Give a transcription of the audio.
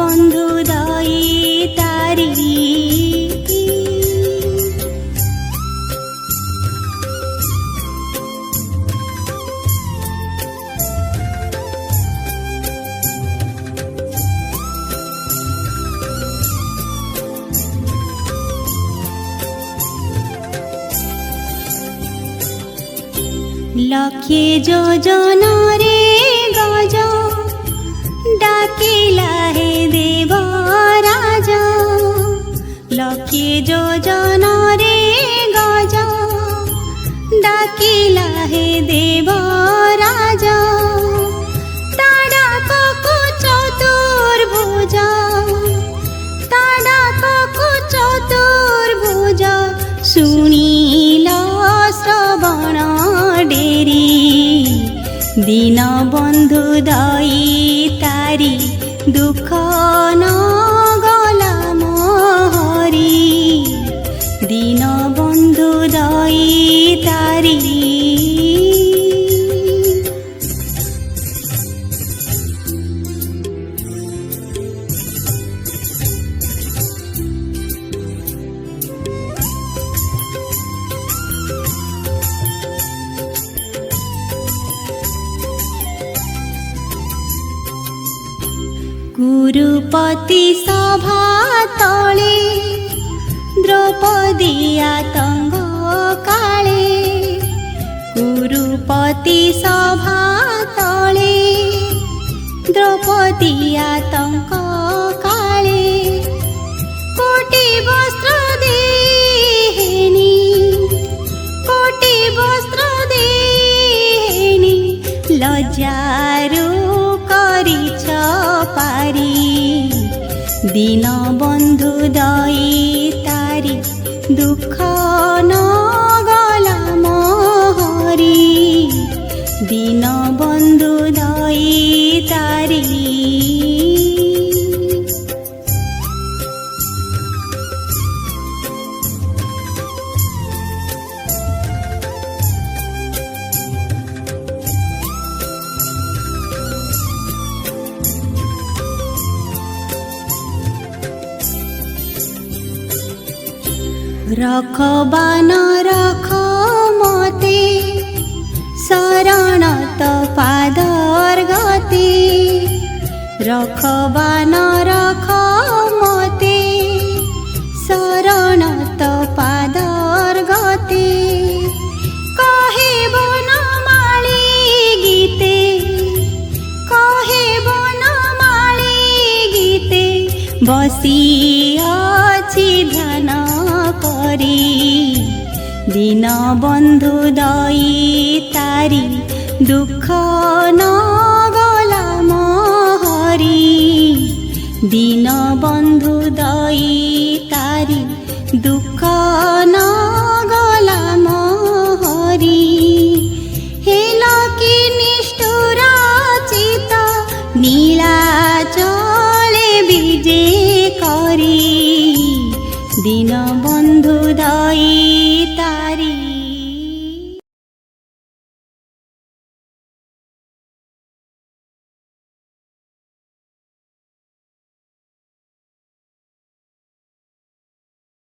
বন্ধু দই তারি। লক্ষে যোজনরে গজ ডাকিলা হে দেবরাজ। লক্ষে যোজনরে গজ ডাকিলা হে দেবরাজ। তা ডাককু চতুর্ভুজ, তা ডাককু চতুর্ভুজ শুনিল শ্রবণ ডেরি। দীন বন্ধু দই তারি দুঃখ ন গলা মোহরি। দীন বন্ধু দই তারি। गुरुपति सभा तले द्रौपदी आतंक काले। गुरुपति सभा तले द्रौपदी आतंक काले। कोटि वस्त्र देहिनी, कोटि वस्त्र देहिनी लज्जारू करिछ पारी। दीन बंधु दई तारी दुख न गला मोहरी। दीन बंधु दई तारी। रखबान रख मते शरण त पादर गते। रखबान रख मते शरण त पादर गते। कहे बनमाली गीते, कहे बनमाली गीते बसी अछि ध्यान करी। दीन बंधु दई तारी दुख न गला मोहरी। दीन बंधु दई तारी दुख न गला मोहरी। हेल कि निष्ठुर चित नीलाचले विजे करी। दीन